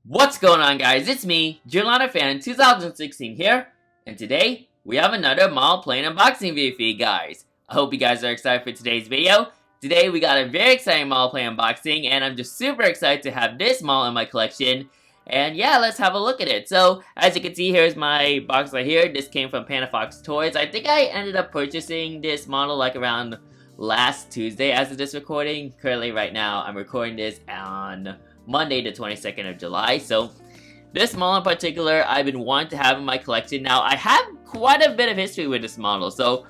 What's going on, guys? It's me, Jelana Fan 2016 here, and today we have another model plane unboxing video for you guys. I hope you guys are excited for today's video. Today we got a very exciting model plane unboxing, and I'm just super excited to have this model in my collection. And yeah, let's have a look at it. So, as you can see, here's my box right here. This came from Panda Fox Toys. I think I ended up purchasing this model like around last Tuesday as of this recording. Currently, right now, I'm recording this on Monday the 22nd of July. So this model in particular I've been wanting to have in my collection. Now I have quite a bit of history with this model, so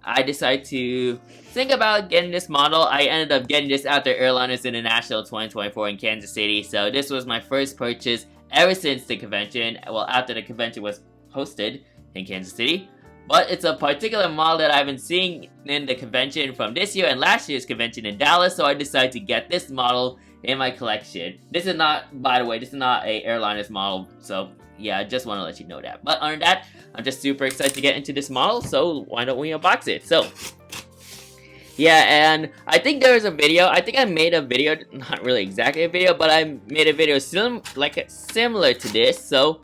I decided to think about getting this model. I ended up getting this after Airliners International 2024 in Kansas City, so this was my first purchase ever since the convention, well, after the convention was hosted in Kansas City. But it's a particular model that I've been seeing in the convention from this year and last year's convention in Dallas, so I decided to get this model in my collection. This is not, by the way, this is not a Airliners model, so yeah, I just want to let you know that. But other than that, I'm just super excited to get into this model, so why don't we unbox it? So, yeah, and I think there was a video, I think I made a video, not really exactly a video, but I made a video similar to this, so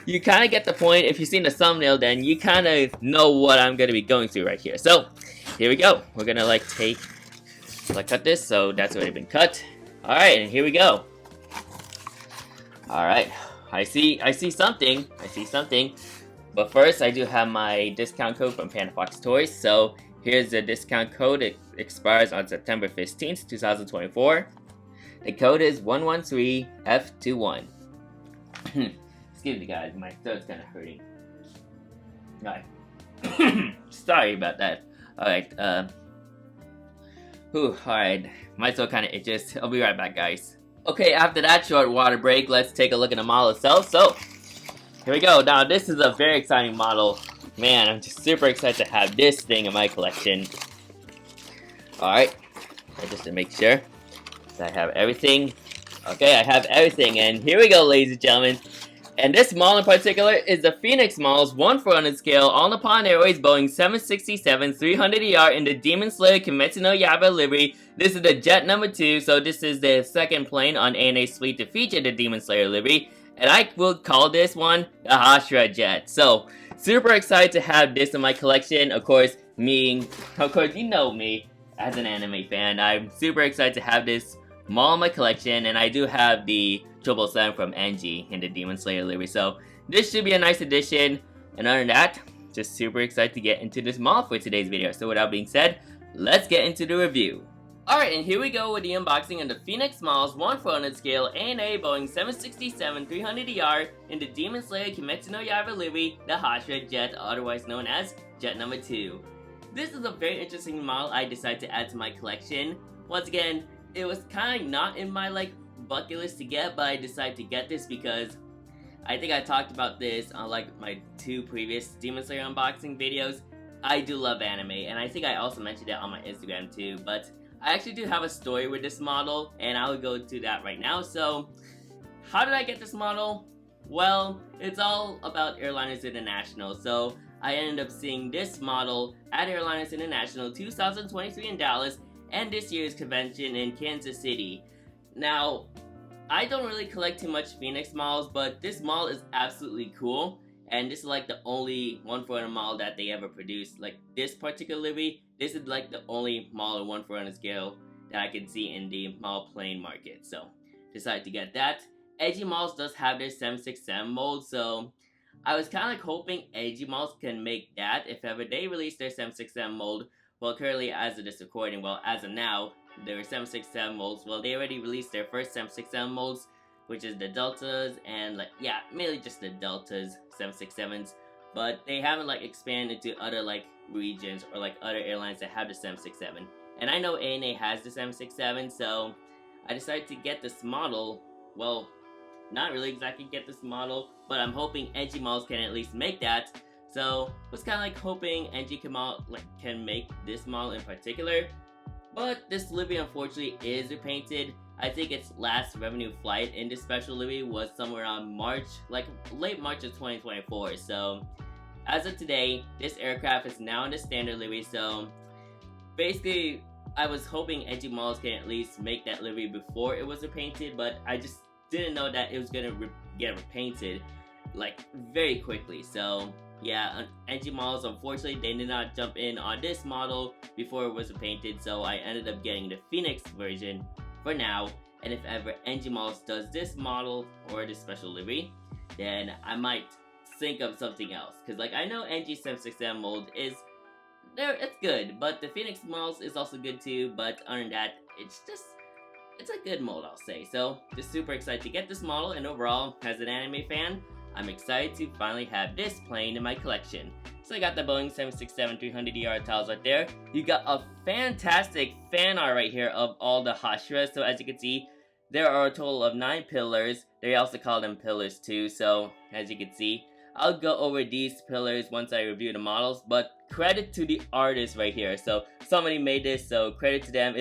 you kind of get the point. If you've seen the thumbnail, then you kind of know what I'm going to be going through right here. So, here we go. We're going to cut this, so that's already been cut. Alright, and here we go. Alright, I see something. But first, I do have my discount code from Panda Fox Toys. So, here's the discount code. It expires on September 15th, 2024. The code is 113F21. Excuse me, guys. My throat's kind of hurting. Alright. Sorry about that. Alright, alright. My throat kind of itches. I'll be right back, guys. Okay, after that short water break, let's take a look at the model itself. So, here we go. Now, this is a very exciting model. Man, I'm just super excited to have this thing in my collection. Alright, just to make sure that I have everything. Okay, I have everything, and here we go, ladies and gentlemen. And this model in particular is the Phoenix Models 1/400 scale All-Nippon Airways Boeing 767-300ER in the Demon Slayer Kimetsu no Yaiba livery. This is the jet number 2, so this is the second plane on ANA's fleet to feature the Demon Slayer livery. And I will call this one the Hashira jet. So, super excited to have this in my collection. Of course, you know me as an anime fan. I'm super excited to have this model in my collection, and I do have the 777 from NG in the Demon Slayer livery, so this should be a nice addition. And other than that, just super excited to get into this model for today's video. So with that being said, let's get into the review. Alright, and here we go with the unboxing of the Phoenix Models 1/400 scale ANA Boeing 767-300ER in the Demon Slayer Kimetsu no Yaiba livery, the Hashira jet, otherwise known as jet number 2. This is a very interesting model I decided to add to my collection. Once again, it was kind of not in my bucket list to get, but I decided to get this because I think I talked about this on my 2 previous Demon Slayer unboxing videos. I do love anime, and I think I also mentioned it on my Instagram too, but I actually do have a story with this model, and I will go to that right now. So, how did I get this model? Well, it's all about Airliners International. So, I ended up seeing this model at Airliners International 2023 in Dallas, and this year's convention in Kansas City. Now, I don't really collect too much Phoenix models, but this model is absolutely cool, and this is the only 1/400 model that they ever produced. This particular livery, this is the only model 1/400 scale that I can see in the model plane market, so decided to get that. AG Models does have their 767 mold, so I was kind of hoping AG Models can make that if ever they release their 767 mold. Well, currently, as of this recording, well, as of now, there are 767 molds. Well, they already released their first 767 molds, which is the Deltas, and mainly just the Deltas 767s. But they haven't expanded to other regions or other airlines that have the 767. And I know ANA has the 767, so I decided to get this model. Well, not really exactly get this model, but I'm hoping NG Models can at least make that. So, was kind of hoping NG can make this model in particular. But this livery unfortunately is repainted. I think its last revenue flight in this special livery was somewhere around March, late March of 2024. So, as of today, this aircraft is now in the standard livery. So, basically, I was hoping NG Models can at least make that livery before it was repainted, but I just didn't know that it was gonna get repainted like very quickly. So yeah, NG models, unfortunately, they did not jump in on this model before it was painted, so I ended up getting the Phoenix version for now. And if ever NG models does this model or this special livery, then I might think of something else. Cause like I know NG 767 mold is there, it's good, but the Phoenix models is also good too. But other than that, it's a good mold, I'll say. So just super excited to get this model, and overall, as an anime fan, I'm excited to finally have this plane in my collection. So I got the Boeing 767-300ER tiles right there. You got a fantastic fan art right here of all the Hashira. So as you can see, there are a total of 9 pillars. They also call them pillars too. So as you can see, I'll go over these pillars once I review the models. But credit to the artist right here. So somebody made this, so credit to them.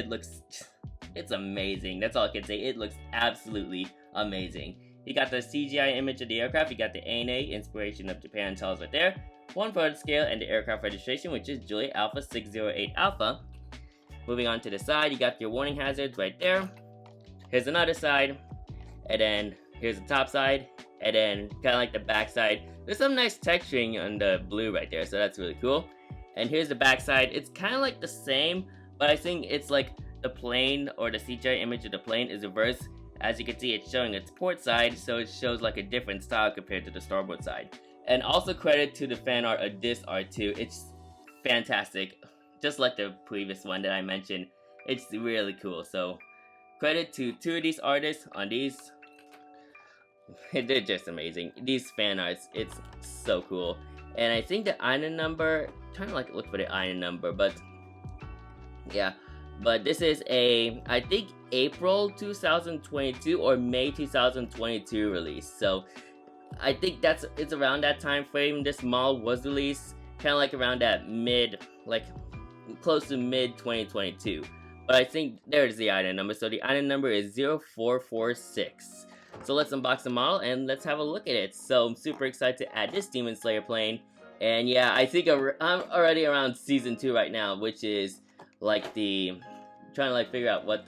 It's amazing. That's all I can say. It looks absolutely amazing. You got the CGI image of the aircraft, you got the ANA, inspiration of Japan tiles right there, 1 photo scale, and the aircraft registration, which is Juliet Alpha 608 Alpha. Moving on to the side, you got your warning hazards right there. Here's another side, and then here's the top side, and then kind of like the back side. There's some nice texturing on the blue right there, so that's really cool. And here's the back side. It's kind of like the same, but I think it's like the plane, or the CGI image of the plane is reversed. As you can see, it's showing its port side, so it shows like a different style compared to the starboard side. And also credit to the fan art of this art too. It's fantastic. Just like the previous one that I mentioned. It's really cool. So credit to 2 of these artists on these. They're just amazing. These fan arts, it's so cool. And I think the item number, I'm trying to like look for the item number, but yeah. But this is a, I think, April 2022 or May 2022 release. So I think it's around that time frame this model was released. Kind of like around that close to mid 2022. But I think there's the item number. So the item number is 0446. So let's unbox the model and let's have a look at it. So I'm super excited to add this Demon Slayer plane. And yeah, I think I'm already around season 2 right now, which is like trying to like figure out what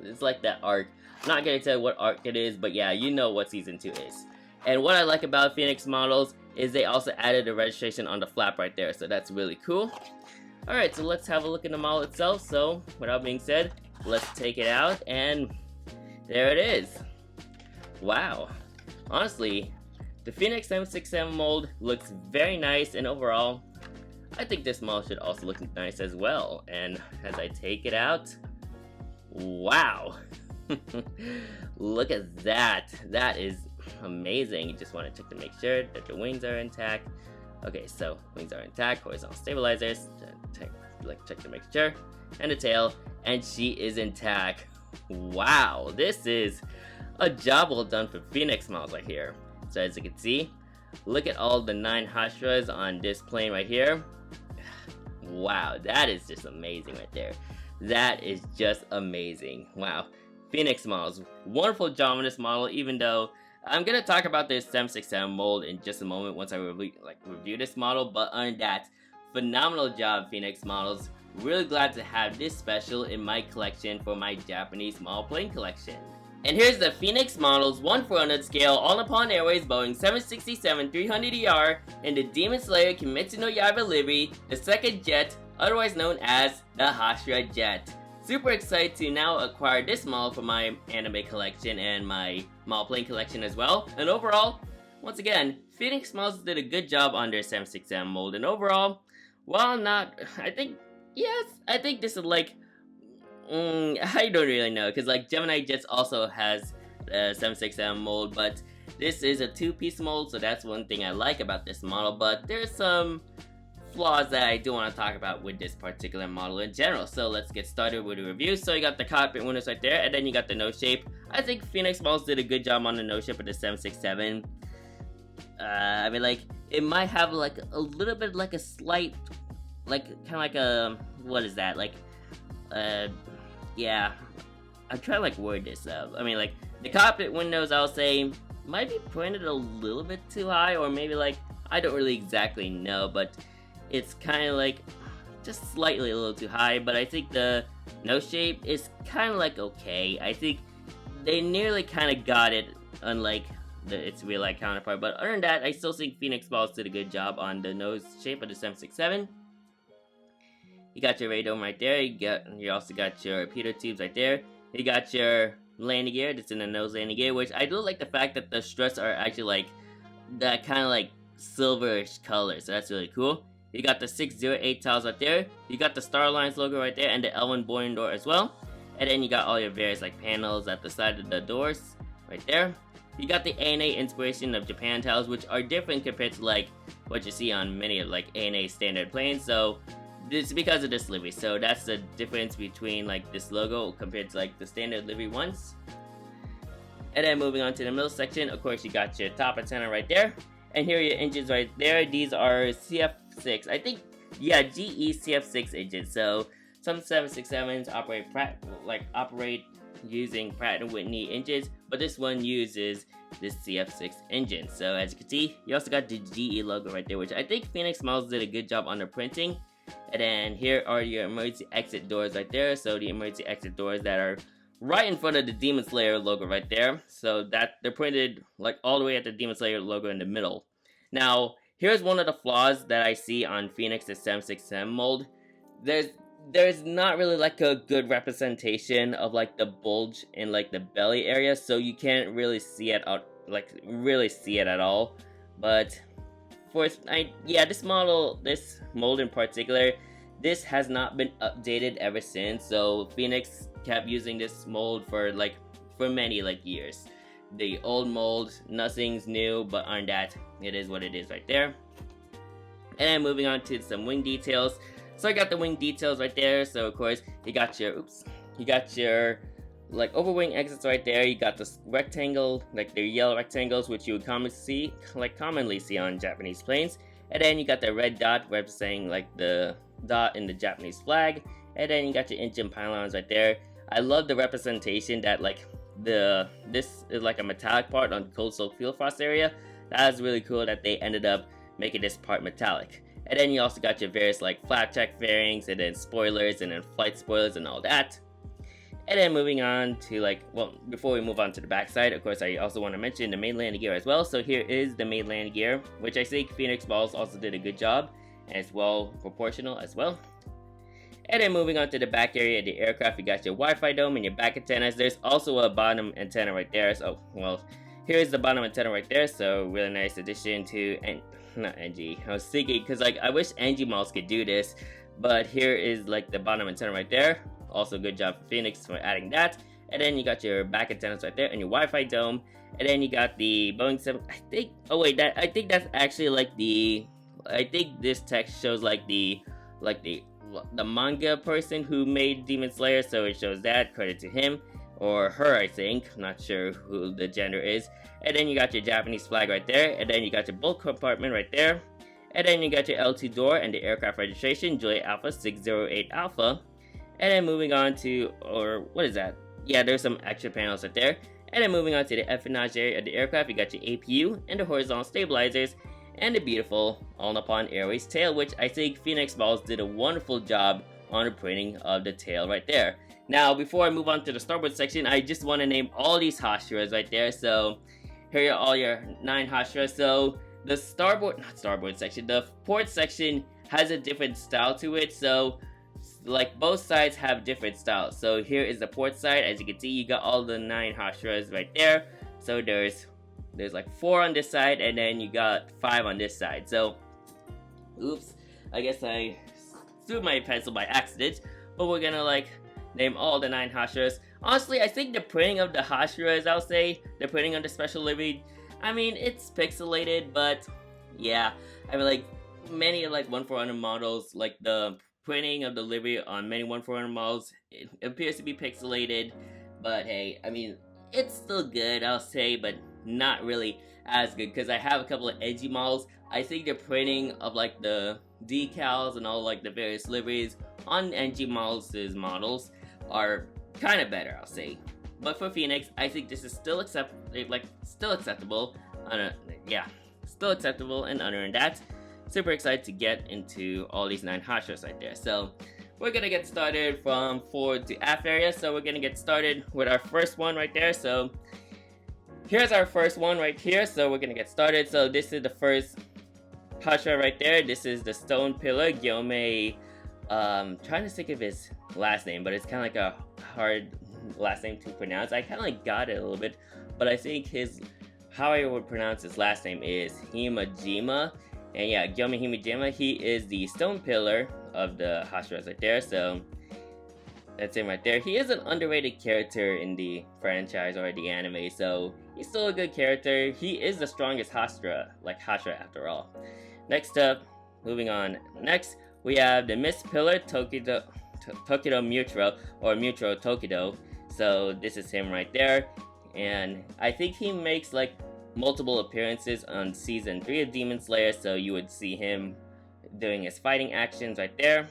it's like that arc. I'm not gonna tell you what arc it is, but yeah, you know what season 2 is. And what I like about Phoenix models is they also added the registration on the flap right there, so that's really cool. Alright, so let's have a look at the model itself. So without being said, let's take it out, and there it is. Wow. Honestly, the Phoenix 767 mold looks very nice, and overall, I think this model should also look nice as well. And as I take it out, wow. Look at that. That is amazing. You just want to check to make sure that the wings are intact. Okay, so wings are intact, horizontal stabilizers, check to make sure, and the tail, and she is intact. Wow, this is a job well done for Phoenix models right here. So as you can see, look at all the 9 Hashiras on this plane right here. Wow, that is just amazing right there. That is just amazing. Wow. Phoenix models, wonderful job on this model, even though I'm gonna talk about this 767 mold in just a moment once I review this model, but other than that, phenomenal job, Phoenix models. Really glad to have this special in my collection for my Japanese model plane collection. And here's the Phoenix models 1/400 scale All Nippon Airways Boeing 767-300ER in the Demon Slayer Kimetsu no Yaiba livery, the second jet, otherwise known as the Hashira jet. Super excited to now acquire this model for my anime collection and my model plane collection as well. And overall, once again, Phoenix models did a good job on their 767 mold. And overall, while not, I think this is like, I don't really know, because like Gemini Jets also has a 767 mold, but this is a 2-piece mold, so that's one thing I like about this model. But there's some flaws that I do want to talk about with this particular model in general. So let's get started with the review. So you got the cockpit windows right there, and then you got the nose shape. I think Phoenix models did a good job on the nose shape of the 767. I mean, like, it might have like a little bit like a slight, like kind of like a, what is that, like, yeah, I'm trying to like word this up. I mean, like, the cockpit windows, I'll say, might be pointed a little bit too high, or maybe like, I don't really exactly know, but it's kind of like just slightly a little too high. But I think the nose shape is kind of like okay. I think they nearly kind of got it, unlike its real life counterpart. But other than that, I still think Phoenix Balls did a good job on the nose shape of the 767. You got your radome right there. You also got your repeater tubes right there. You got your landing gear that's in the nose landing gear, which I do like the fact that the struts are actually like that kind of like silverish color, so that's really cool. You got the 608 tiles right there. You got the Star Alliance logo right there and the L1 boarding door as well. And then you got all your various like panels at the side of the doors right there. You got the ANA inspiration of Japan tiles, which are different compared to like what you see on many of like ANA standard planes. So it's because of this livery. So that's the difference between like this logo compared to like the standard livery ones. And then moving on to the middle section, of course you got your top antenna right there. And here are your engines right there. These are CF6, I think, yeah, GE CF6 engines. So some 767s operate using Pratt & Whitney engines, but this one uses this CF6 engine. So as you can see, you also got the GE logo right there, which I think Phoenix Models did a good job on the printing. And then here are your emergency exit doors right there. So the emergency exit doors that are right in front of the Demon Slayer logo right there. So that they're printed like all the way at the Demon Slayer logo in the middle. Now, here's one of the flaws that I see on Phoenix's 767 mold. There's not really like a good representation of like the bulge in like the belly area, so you can't really see it out, like really see it at all. But this mold in particular, this has not been updated ever since. So Phoenix kept using this mold for many like years. The old mold, nothing's new, but on that, it is what it is right there. And then moving on to some wing details. So I got the wing details right there. So of course you got your like overwing exits right there. You got this rectangle, like the yellow rectangles, which you would commonly see on Japanese planes. And then you got the red dot representing like the dot in the Japanese flag. And then you got your engine pylons right there. I love the representation that like this is like a metallic part on coastal fuel frost area. That is really cool that they ended up making this part metallic. And then you also got your various like flat check fairings and then spoilers and then flight spoilers and all that. And then moving on to before we move on to the backside, of course I also want to mention the main landing gear as well. So here is the main landing gear, which I think Phoenix Balls also did a good job and it's well proportional as well. And then moving on to the back area of the aircraft, you got your Wi-Fi dome and your back antennas. There's also a bottom antenna right there. So, well, here's the bottom antenna right there. So, really nice addition to, not NG. I was thinking, because I wish NG Models could do this. But here is like the bottom antenna right there. Also, good job for Phoenix for adding that. And then you got your back antennas right there and your Wi-Fi dome. And then you got the Boeing 7. I think that's actually like I think this text shows like the manga person who made Demon Slayer, so it shows that, credit to him or her, I think, not sure who the gender is. And then you got your Japanese flag right there, and then you got your bulk compartment right there, and then you got your L2 door and the aircraft registration, Juliet Alpha 608 Alpha. And then moving on to, or what is that? Yeah, there's some extra panels right there. And then moving on to the empennage area of the aircraft, you got your APU and the horizontal stabilizers and the beautiful All Nippon Airways tail, which I think Phoenix Balls did a wonderful job on the printing of the tail right there. Now, before I move on to the starboard section, I just want to name all these Hashiras right there. So here are all your 9 Hashiras. So the the port section has a different style to it. So like both sides have different styles. So here is the port side. As you can see, you got all the 9 Hashiras right there. So there's like 4 on this side, and then you got 5 on this side. So, oops, I guess I threw my pencil by accident, but we're gonna like name all the 9 Hashiras. Honestly, I think the printing of the Hashiras, I'll say, the printing of the special livery, I mean, it's pixelated, but yeah, I mean, like, many like 1-400 models, like the printing of the livery on many 1-400 models, it appears to be pixelated, but hey, I mean, it's still good, I'll say, but not really as good, because I have a couple of edgy models. I think the printing of like the decals and all like the various liveries on NG Models' models are kind of better, I'll say. But for Phoenix, I think this is still acceptable. Still acceptable. And other than that, super excited to get into all these 9 Hashiras right there. So we're gonna get started from forward to aft area. So we're gonna get started with our first one right there. So here's our first one right here. So we're gonna get started. So this is the first Hashira right there. This is the Stone Pillar, Gyome. Trying to think of his last name, but it's kind of like a hard last name to pronounce. I kind of like got it a little bit, but I think how I would pronounce his last name is Himajima. And yeah, Gyome Himajima, he is the Stone Pillar of the Hashiras right there. So that's him right there. He is an underrated character in the franchise or the anime, so he's still a good character. He is the strongest Hashira after all. Next up, moving on. Next, we have the Mist Pillar Tokido Mutro, or Mutro Tokido. So this is him right there. And I think he makes like multiple appearances on season 3 of Demon Slayer, so you would see him doing his fighting actions right there.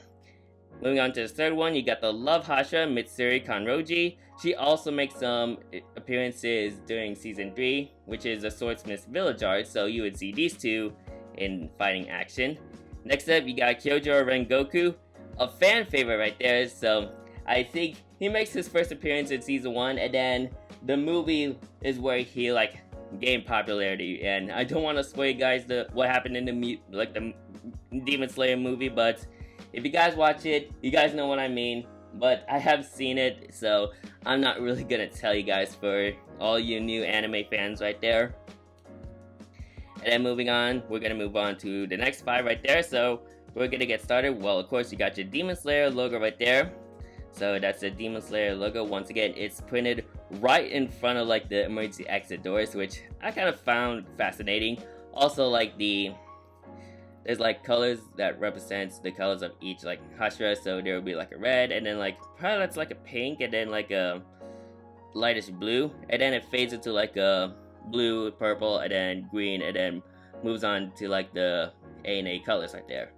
Moving on to the third one, you got the Love Hashira, Mitsuri Kanroji. She also makes some appearances during season 3, which is the Swordsmith's Village arc, so you would see these two in fighting action. Next up, you got Kyojo Rengoku, a fan favorite right there. So I think he makes his first appearance in season 1, and then the movie is where he like gained popularity. And I don't want to spoil you guys what happened in the Demon Slayer movie, but if you guys watch it, you guys know what I mean. But I have seen it, so I'm not really gonna tell you guys for all you new anime fans right there. And then moving on, we're gonna move on to the next 5 right there. So we're gonna get started. Well, of course, you got your Demon Slayer logo right there. So that's the Demon Slayer logo. Once again, it's printed right in front of like the emergency exit doors, which I kind of found fascinating. Also, like there's like colors that represents the colors of each like Hashira. So there will be like a red, and then like probably that's like a pink, and then like a lightish blue, and then it fades into like a blue, purple, and then green, and then moves on to like the A and A colors right there.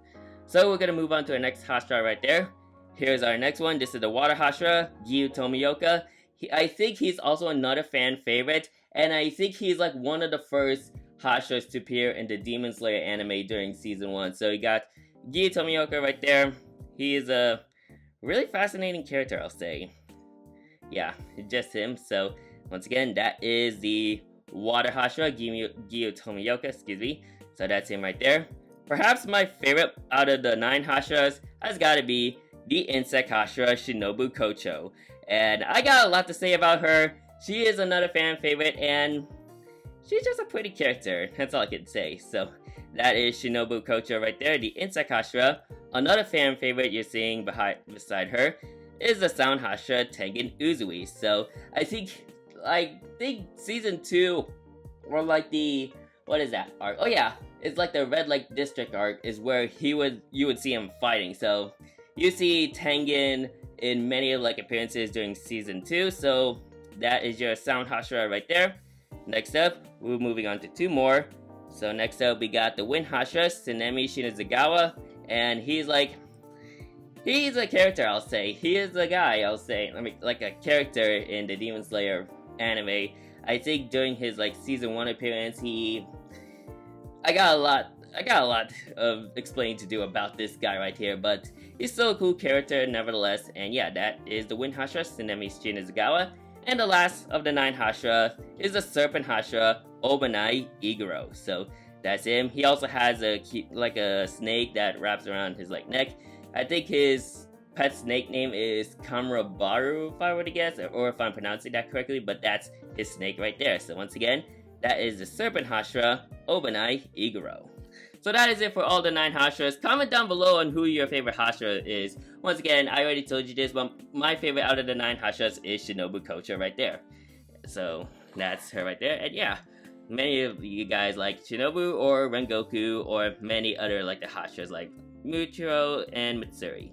So we're gonna move on to our next Hashira right there. Here's our next one. This is the Water Hashira, Gyu Tomioka. I think he's also another fan favorite, and I think he's like one of the first Hashiras to appear in the Demon Slayer anime during season 1. So you got Gyu Tomioka right there. He is a really fascinating character, I'll say. Yeah, just him. So once again, that is the Water Hashira, Gyu Tomioka, excuse me. So that's him right there. Perhaps my favorite out of the 9 Hashiras has got to be the Insect Hashira, Shinobu Kocho. And I got a lot to say about her. She is another fan favorite, and she's just a pretty character. That's all I can say. So that is Shinobu Kocho right there, the Insect Hashira. Another fan favorite you're seeing beside her is the Sound Hashira, Tengen Uzui. So I think season 2, or like the, what is that arc? Oh yeah, it's like the Red Lake District arc is where you would see him fighting. So you see Tengen in many like appearances during season 2. So that is your Sound Hashira right there. Next up, we're moving on to 2 more. So next up, we got the Wind Hashira, Tsunemi Shinazugawa, and he's a character, I'll say. He is a guy, I'll say. I mean, like a character in the Demon Slayer anime. I think during his like season 1 appearance, I got a lot of explaining to do about this guy right here, but he's still a cool character nevertheless. And yeah, that is the Wind Hashira, Tsunemi Shinazugawa. And the last of the 9 Hashira is the Serpent Hashira, Obanai Iguro. So that's him. He also has a snake that wraps around his like neck. I think his pet snake name is Kamrabaru, if I were to guess, or if I'm pronouncing that correctly, but that's his snake right there. So once again, that is the Serpent Hashira, Obanai Iguro. So that is it for all the 9 Hashiras. Comment down below on who your favorite Hashira is. Once again, I already told you this, but my favorite out of the 9 Hashiras is Shinobu Kocho right there. So that's her right there. And yeah, many of you guys like Shinobu or Rengoku or many other like the Hashiras like Muchiro and Mitsuri.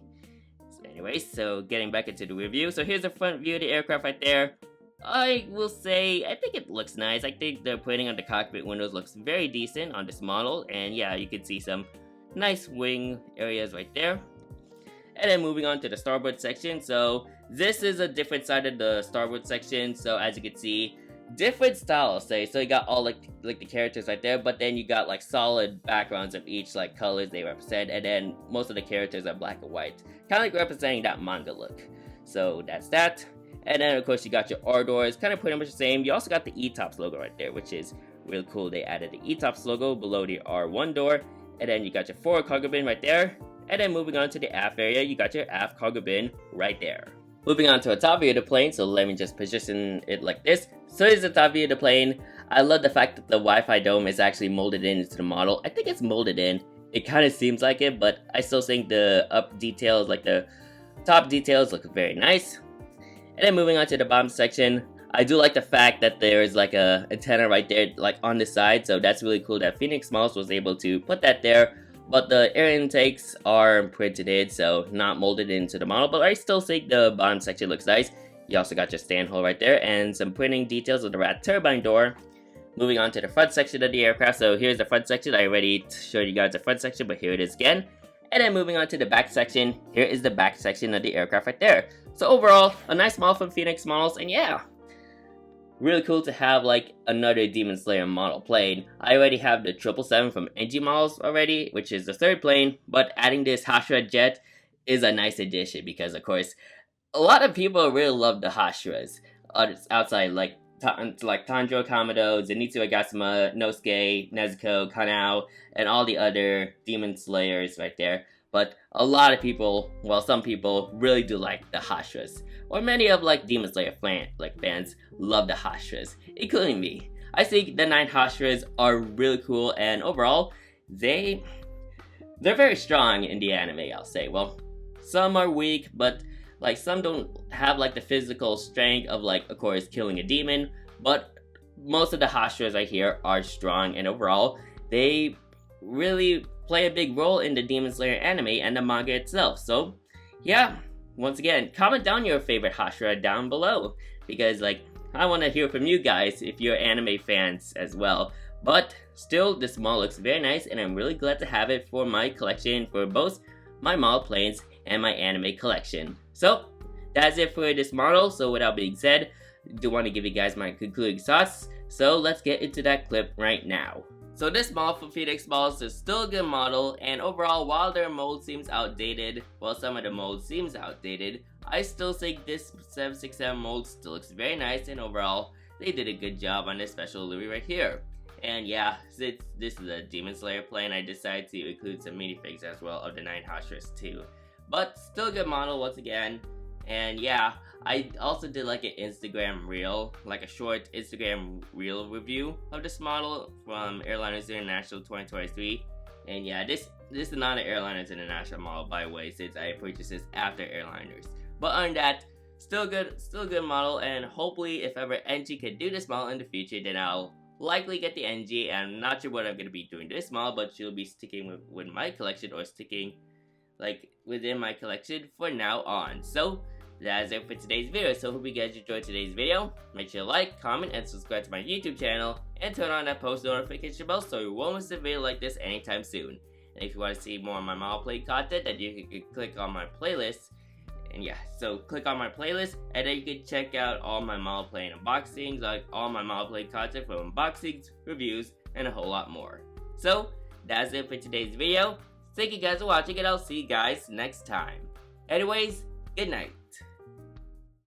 So anyway, so getting back into the review. So here's the front view of the aircraft right there. I will say, I think it looks nice. I think the printing on the cockpit windows looks very decent on this model. And yeah, you can see some nice wing areas right there. And then moving on to the starboard section. So this is a different side of the starboard section. So as you can see, different style, I'll say. So you got all like the characters right there, but then you got like solid backgrounds of each like colors they represent, and then most of the characters are black and white, kind of like representing that manga look. So that's that. And then of course you got your Ardors, kind of pretty much the same. You also got the E-Tops logo right there, which is really cool. They added the E-Tops logo below the R1 door, and then you got your forward cargo bin right there. And then moving on to the aft area, you got your aft cargo bin right there. Moving on to the top view of the plane, so let me just position it like this. So here's the top view of the plane. I love the fact that the Wi-Fi dome is actually molded into the model. I think it's molded in. It kind of seems like it, but I still think the up details, like the top details, look very nice. And then moving on to the bottom section, I do like the fact that there is like a antenna right there, like on the side. So that's really cool that Phoenix Smalls was able to put that there. But the air intakes are printed in, so not molded into the model. But I still think the bottom section looks nice. You also got your stand hole right there and some printing details of the rat turbine door. Moving on to the front section of the aircraft. So here's the front section. I already showed you guys the front section, but here it is again. And then moving on to the back section. Here is the back section of the aircraft right there. So overall, a nice model from Phoenix Models, and yeah, really cool to have like another Demon Slayer model plane. I already have the 777 from NG Models already, which is the third plane, but adding this Hashira jet is a nice addition because of course, a lot of people really love the Hashiras outside like Tanjiro Kamado, Zenitsu Agasuma, Nosuke, Nezuko, Kanao, and all the other Demon Slayers right there. But a lot of people, well, some people really do like the Hashiras, or many of like Demon Slayer fans love the Hashiras, including me. I think the 9 Hashiras are really cool, and overall, they're very strong in the anime, I'll say. Well, some are weak, but like some don't have like the physical strength of like, of course, killing a demon, but most of the Hashiras I hear are strong, and overall, they really play a big role in the Demon Slayer anime and the manga itself. So yeah, once again, comment down your favorite Hashira down below, because like I want to hear from you guys if you're anime fans as well. But still, this model looks very nice, and I'm really glad to have it for my collection for both my model planes and my anime collection. So that's it for this model. So without being said, I do want to give you guys my concluding thoughts. So let's get into that clip right now. So this model from Phoenix Models is still a good model, and overall, while their mold seems outdated, well, some of the mold seems outdated, I still think this 767 mold still looks very nice, and overall, they did a good job on this special Louis right here. And yeah, since this is a Demon Slayer plane, I decided to include some minifigs as well of the 9 Hashiras too. But still a good model once again, and yeah, I also did like an Instagram reel, like a short Instagram reel review of this model from Airliners International 2023. And yeah, this is not an Airliners International model, by the way, since I purchased this after Airliners. But other than that, still a good model, and hopefully if ever NG can do this model in the future, then I'll likely get the NG. And I'm not sure what I'm going to be doing this model, but she'll be sticking with my collection, or sticking like within my collection for now on. So that's it for today's video. So hope you guys enjoyed today's video. Make sure to like, comment, and subscribe to my YouTube channel, and turn on that post notification bell so you won't miss a video like this anytime soon. And if you want to see more of my model plane content, then you can click on my playlist. And yeah, so click on my playlist, and then you can check out all my model plane unboxings, like all my model plane content from unboxings, reviews, and a whole lot more. So that's it for today's video. Thank you guys for watching, and I'll see you guys next time. Anyways, good night.